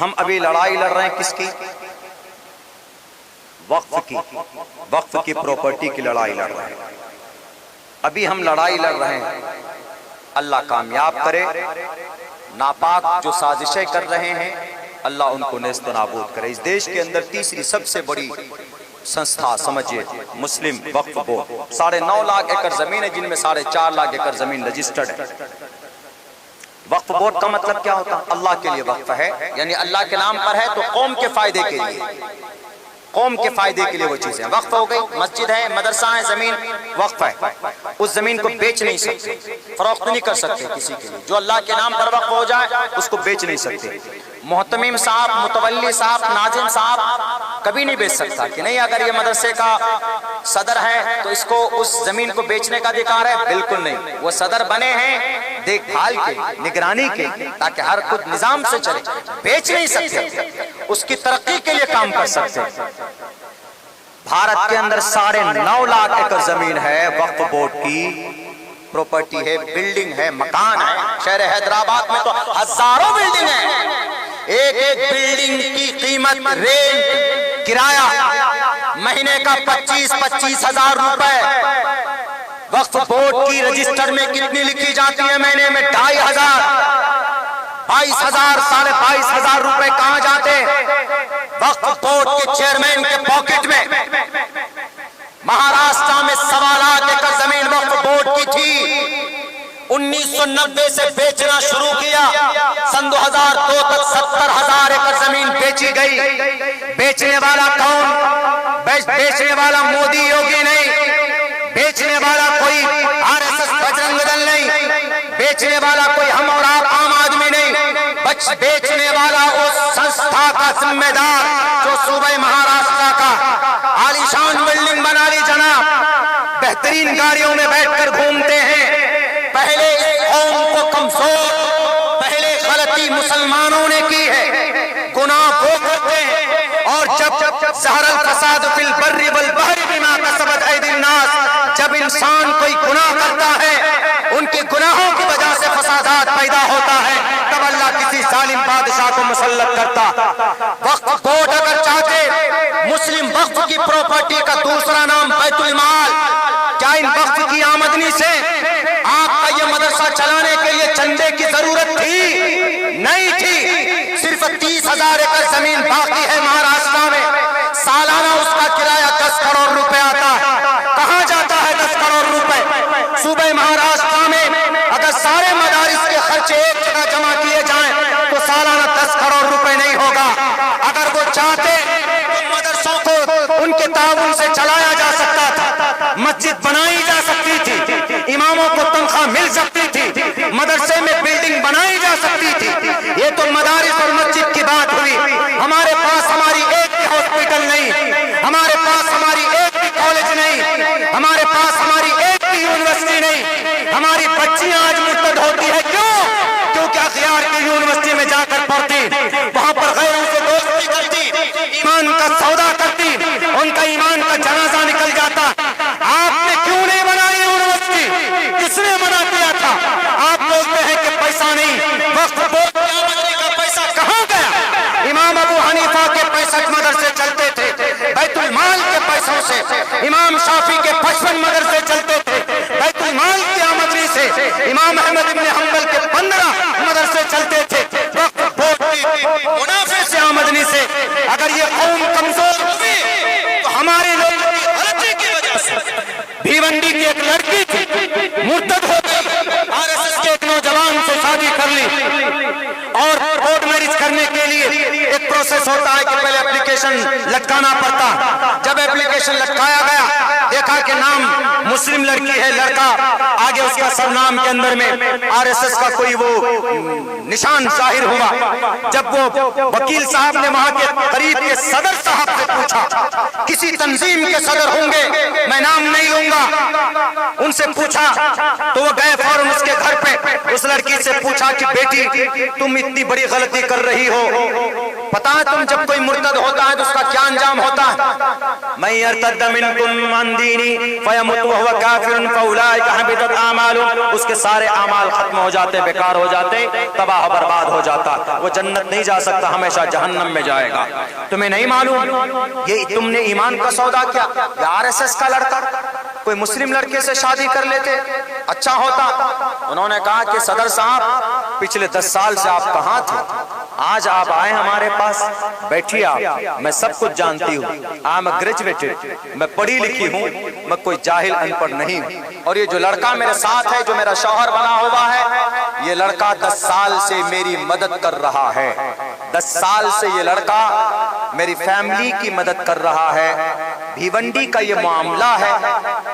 ہم ابھی لڑائی لڑ رہے ہیں کس کی؟ وقف کی پراپرٹی کی لڑائی لڑ رہے ہیں. ابھی ہم لڑائی لڑ رہے ہیں. اللہ کامیاب کرے. ناپاک جو سازشیں کر رہے ہیں اللہ ان کو نیست و نابود کرے. اس دیش کے اندر تیسری سب سے بڑی سنستھا سمجھیے مسلم وقف بورڈ. 9.5 لاکھ ایکڑ زمین ہے جن میں 4.5 لاکھ ایکڑ زمین رجسٹرڈ ہے. وقف بورڈ کا مطلب کیا ہوتا ہے؟ اللہ کے لیے وقف ہے، یعنی اللہ کے نام پر ہے تو قوم کے فائدے کے لیے، قوم کے فائدے کے لیے وہ چیزیں وقف ہو گئی. مسجد ہے، مدرسہ ہے، زمین وقف ہے. اس زمین کو بیچ نہیں سکتے، فروخت نہیں کر سکتے کسی کے لیے. جو اللہ کے نام پر وقف ہو جائے اس کو بیچ نہیں سکتے. محتمم صاحب، متولی صاحب، ناظم صاحب کبھی نہیں بیچ سکتا کہ نہیں اگر یہ مدرسے کا صدر ہے تو اس کو اس زمین کو بیچنے کا ادھیکار ہے. بالکل نہیں. وہ صدر بنے ہیں دیکھ بھال کے، نگرانی کے، تاکہ ہر کچھ نظام سے چلے. بیچ نہیں سکتے، اس کی ترقی کے لیے کام کر سکتے. بھارت کے اندر 9.5 لاکھ ایکڑ زمین ہے وقف بورڈ کی پراپرٹی ہے، بلڈنگ ہے، مکان ہے. شہر حیدرآباد میں تو ہزاروں بلڈنگ ہیں. ایک بلڈنگ کی قیمت رینٹ کرایہ مہینے کا 25 ہزار روپے. وقف بورڈ کی رجسٹر میں کتنی لکھی جاتی ہے؟ مہینے میں 2,500 22,000 22,500 روپے کہاں جاتے؟ وقف بورڈ کے چیئرمین کے پاکٹ میں. مہاراشٹر میں 1.25 لاکھ ایکڑ زمین وقف بورڈ کی تھی. 1990 سے بیچنا شروع کیا. سن 2002 تک 70,000 ایکڑ زمین بیچی گئی. بیچنے والا کون؟ بیچنے والا مودی یوگی نہیں. بیچنے والا کوئی RSS بجرنگ دل نہیں. بیچنے والا کوئی ہم اور آپ عام آدمی نہیں. بیچنے والا اس سنستھا کا ذمہ دار جو صوبہ مہاراشٹر کا عالیشان بلڈنگ بنا لی جناب، بہترین گاڑیوں میں بیٹھ کر گھومتے ہیں. پہلے قوم کو کمزور، پہلے غلطی مسلمانوں نے کی ہے، گناہ وہ کرتے ہیں. اور جب ظہر الفساد فی البر والبحر بما کسبت ایدی الناس، جب انسان کوئی گناہ کرتا ہے ان کے گناہوں کی وجہ سے فسادات پیدا ہوتا ہے، تب اللہ کسی ظالم بادشاہ کو مسلط کرتا. وقف بورڈ اگر چاہتے مسلم وقف کی پراپرٹی کا دوسرا نام بیت المال. کیا ان وقف کی آمدنی سے آپ کا یہ مدرسہ چلانے کے لیے چندے کی ضرورت تھی؟ نہیں تھی. صرف 30,000 ایکڑ زمین باقی ہے مہاراشٹر میں. سالانہ اس کا کرایہ 10 کروڑ روپے آتا ہے. کہاں جاتا ہے 10 کروڑ روپے؟ صوبہ مہاراشٹر میں اگر سارے مدارس کے خرچے ایک جگہ جمع کیے جائیں تو سالانہ 10 کروڑ روپے نہیں ہوگا. اگر وہ چاہتے تو مدرسوں کو ان کے تعاون سے چلایا جا سکتا تھا، مسجد بنائی جا سکتی تھی، اماموں کو تنخواہ مل سکتی تھی، مدرسے میں بلڈنگ بنائی جا سکتی تھی. یہ تو مدارس اور مسجد کی بات ہوئی. ہمارے پاس ہماری ایک بھی ہاسپٹل نہیں، ہمارے پاس ہماری ایک بھی کالج نہیں، ہمارے پاس ہماری ایک بھی یونیورسٹی نہیں. ہماری بچیاں آج مرتد ہوتی ہے. کیوں؟ کیونکہ اغیار کی یونیورسٹی میں جا کر پڑھتی، وہاں پر غیروں سے دوستی کرتی، ایمان کا سودا کرتی، ان کا ایمان کا جنازہ نکل جاتا. آپ نے کیوں نہیں بنائی یونیورسٹی؟ کس نے منع کیا تھا؟ آپ بولتے ہیں کہ پیسہ نہیں. وقف بورڈ کی آمدنی کا پیسہ کہاں گیا؟ امام ابو حنیفہ کے 65 مدرسے چلتے تھے بیت المال کے پیسوں سے. امام شافعی کے 55 مدرسے چلتے تھے بیت المال کی آمدنی سے. امام احمد بن حنبل کے 15 مدرسے چلتے تھے وقف بورڈ کی منافع سے آمدنی سے. اگر یہ قوم کمزور ہوئی تو ہمارے لوگوں کی غلطی کی وجہ سے. بھیونڈی کی ایک لڑکی تھی، مرتد ہو گئی، RSS کے ایک نوجوان سے شادی کر لی. اور کورٹ میرج کرنے کے لیے ایک پروسیس ہوتا ہے کہ پہلے اپلیکیشن لٹکانا پڑتا. جب اپلیکیشن لٹکایا گیا دیکھا کہ نام مسلم لڑکی ہے، لڑکا آگے اس کا سرنام کے اندر میں RSS کا کوئی وہ نشان ظاہر ہوا. جب وہ وکیل صاحب نے وہاں کے قریب کے صدر صاحب سے پوچھا، کسی تنظیم کے صدر ہوں گے، میں نام نہیں لوں گا، ان سے پوچھا تو وہ گئے فوراً اس کے گھر پہ. اس لڑکی سے پوچھا کہ بیٹی تم اتنی بڑی غلطی کر کر رہی ہو. پتا ہے تم جب کوئی مرتد ہوتا ہے تو اس کا کیا انجام ہوتا ہے؟ من یرتد منکم عن دینی فیمت وهو کافر فاولئک حبطت اعمالهم. اس کے سارے اعمال ختم ہو جاتے، بیکار ہو جاتے، تباہ و برباد ہو جاتا. وہ جنت نہیں جا سکتا، ہمیشہ جہنم میں جائے گا. تمہیں نہیں معلوم یہ تم نے ایمان کا سودا کیا؟ آر ایس ایس کا لڑکا کوئی مسلم لڑکے سے شادی کر لیتے اچھا ہوتا. انہوں نے کہا کہ صدر صاحب پچھلے 10 سال سے آپ کہاں تھے؟ آج آپ آئے ہمارے پاس. بیٹھیے آپ، میں سب کچھ جانتی ہوں. آئی ایم گریجویٹڈ، میں پڑھی لکھی ہوں، میں کوئی جاہل ان پڑھ نہیں ہوں. اور یہ جو لڑکا میرے ساتھ ہے، جو میرا شوہر بنا ہوا ہے، یہ لڑکا 10 سال سے میری مدد کر رہا ہے. 10 سال سے یہ لڑکا میری فیملی کی مدد کر رہا ہے. بھیونڈی کا یہ معاملہ ہے،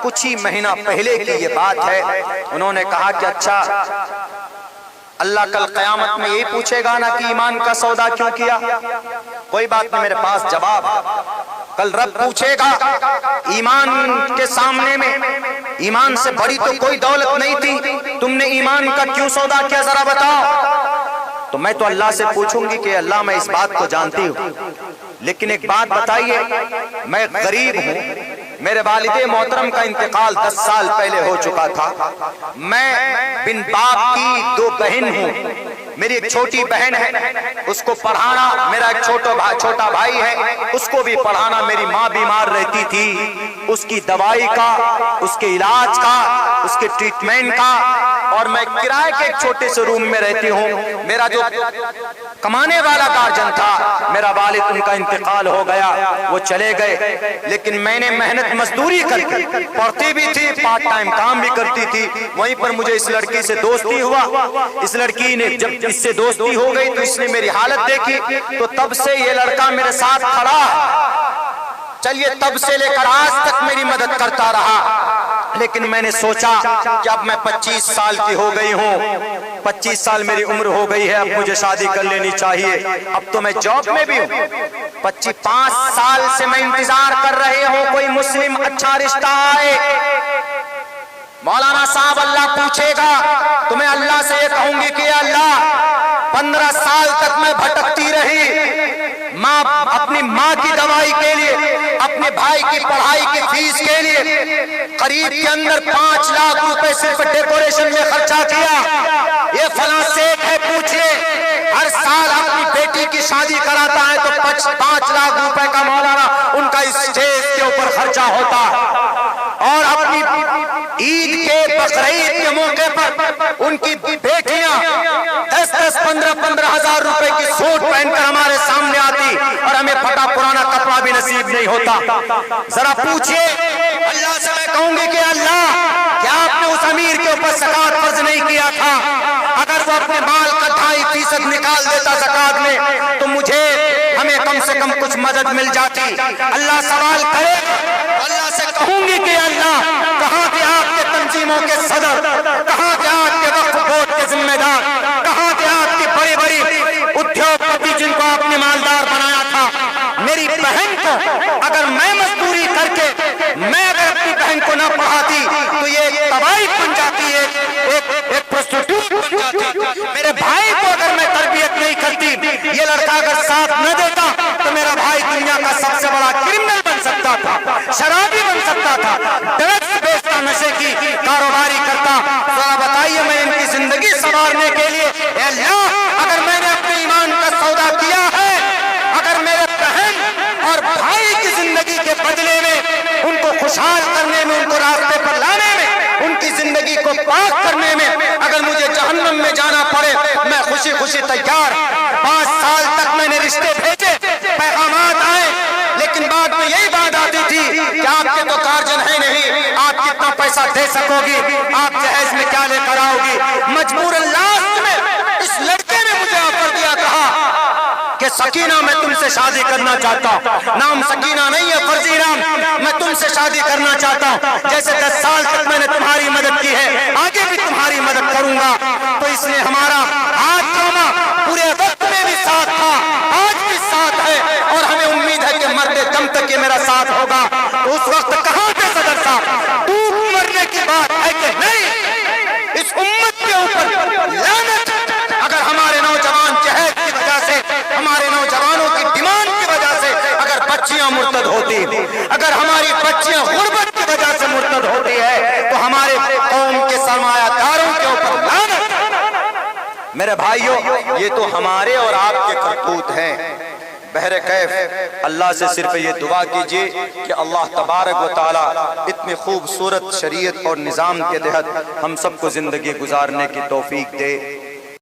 کچھ ہی مہینہ پہلے کی یہ بات ہے. انہوں نے کہا کہ اچھا اللہ کل قیامت میں یہی پوچھے گا نا کہ ایمان کا سودا کیوں کیا؟ کوئی بات نہیں، میرے پاس جواب. کل رب پوچھے گا ایمان کے سامنے میں، ایمان سے بڑی تو کوئی دولت نہیں تھی، تم نے ایمان کا کیوں سودا کیا ذرا بتاؤ. تو میں تو اللہ سے پوچھوں گی کہ اللہ میں اس بات کو جانتی ہوں، لیکن ایک بات بتائیے، میں غریب ہوں، میرے والد محترم کا انتقال 10 سال پہلے ہو چکا تھا. میں بن باپ کی 2 بہن ہوں. میری ایک چھوٹی بہن ہے، اس کو پڑھانا، میرا ایک چھوٹا بھائی ہے، اس کو بھی پڑھانا. میری ماں بیمار رہتی تھی، اس کی دوائی کا، اس کے علاج کا، اس کے ٹریٹمنٹ کا، اور میں کرائے کے ایک چھوٹے سے روم میں رہتی ہوں. میرا جو کمانے والا گارجن تھا، میرا والد ان کا انتقال ہو گیا، وہ چلے گئے. لیکن میں نے محنت مزدوری کر کے، پڑھتی بھی تھی، پارٹ ٹائم کام بھی کرتی تھی. وہیں پر مجھے اس لڑکی سے دوستی ہوا. اس لڑکی نے جب اس سے دوستی ہو گئی تو اس نے میری حالت دیکھی، تو تب سے یہ لڑکا میرے ساتھ کھڑا ہے. چلیے تب سے لے کر آج تک میری مدد کرتا رہا. لیکن میں نے سوچا کہ اب میں 25 سال کی ہو گئی ہوں، 25 سال میری عمر ہو گئی ہے، اب مجھے شادی کر لینی چاہیے. اب تو میں جاب میں بھی ہوں. 5 سال سے میں انتظار کر رہے ہوں کوئی مسلم اچھا رشتہ آئے. مولانا صاحب اللہ پوچھے گا تو میں اللہ سے یہ کہوں گی کہ اللہ 15 سال تک میں بھٹکتی رہی، ماں اپنی ماں کی دوائی کے لیے، اپنے بھائی کی پڑھائی کی فیس کے لیے قریب کے اندر 5 لاکھ روپے صرف ڈیکوریشن میں خرچہ کیا. یہ فلاں سیٹ ہے، پوچھئے ہر سال اپنی بیٹی کی شادی کراتا ہے تو 5 لاکھ روپے کا مولانا ان کا اسٹیج کے اوپر خرچہ ہوتا ہے. اور اپنی عید کے بقرعید کے موقع پر ان کی بیٹیاں 10-10 15-15 ہزار روپے کی سوٹ پہن کر ہمارے سامنے آتی اور ہمیں پھٹا پرانا کپڑا بھی نصیب نہیں ہوتا. ذرا پوچھئے اللہ سے میں کہوں گی کہ اللہ کیا آپ نے اس امیر کے اوپر زکات فرض نہیں کیا تھا؟ اگر وہ اپنے مال کا 2.5% نکال دیتا زکات میں تو مجھے ہمیں کم سے کم کچھ مدد مل جاتی. اللہ سوال کرے، اللہ سے کہوں گی کہ اللہ کہاں کے آپ کے تنظیموں کے صدر، کہاں کے آپ کے وقف بورڈ کے ذمہ دار، کہاں کے آپ کی بڑی بڑی ادیوگپتی جن کو آپ نے مالدار بنایا تھا. میری بہن کو اگر میں مزدوری کر کے میں اگر اپنی بہن کو نہ پڑھاتی تو یہ ایک تباہی بن جاتی ہے، ایک پروسٹیٹیوٹ بن جاتی. میرے بھائی کو اگر میں تربیت نہیں کرتی، یہ لڑکا اگر ساتھ نہ دیتا تو میرا بھائی دنیا کا سب سے بڑا کرمنل بن سکتا تھا، شرابی بن سکتا تھا، ڈرگس بیچتا، نشے کی کاروباری کرتا. ذرا بتائیے میں ان کی زندگی سنوارنے کے لیے اے اللہ اگر میں نے اپنے ایمان کا سودا کیا ہے، اگر میرے بہن اور بھائی کی زندگی کے بدلے میں ان کو خوشحال کرنے میں، ان کو راستے پر لانے میں، ان کی زندگی کو پاک کرنے میں اگر مجھے جہنم میں جانا پڑے میں خوشی خوشی تیار. 5 سال تک میں نے رشتے بھیجے، پیغامات آئے، لیکن بعد میں یہی بات آتی تھی کہ آپ کے تو گارجن ہے نہیں، آپ کتنا پیسہ دے سکو گی، آپ جہیز میں کیا لے کر آؤ گی. مجبوراً لاسٹ میں اس لڑکے نے مجھے آفر دیا، کہا کہ سکینہ میں تم سے شادی کرنا چاہتا ہوں. نام سکینہ نہیں ہے، فرضی نام. میں تم سے شادی کرنا چاہتا ہوں، جیسے 10 سال تک میں نے تمہاری مدد کی ہے آگے بھی تمہاری مدد کروں گا. تو اس نے ہمارا ہاتھ تھاما، پورے وقت میں بھی ساتھ تھا، آج بھی ساتھ ہے، اور ہمیں امید ہے کہ مرتے دم تک یہ میرا ساتھ ہوگا. تو اس وقت کہاں تھے صدر صاحب؟ ڈوب مرنے کی بات ہے کہ نہیں؟ اس امت کے اوپر لعنت. اگر ہمارے نوجوان جہاد کی وجہ سے ہوتی ہے، اگر ہماری بچیاں غربت کی وجہ سے مرتد ہوتی ہے تو ہمارے قوم کے سرمایہ داروں کے اوپر لعنت۔ میرے بھائیوں، یہ تو ہمارے اور آپ کے کرتوت ہیں۔ بہر کیف اللہ سے صرف یہ دعا کیجئے کہ اللہ تبارک و تعالی اتنی خوبصورت شریعت اور نظام کے تحت ہم سب کو زندگی گزارنے کی توفیق دے۔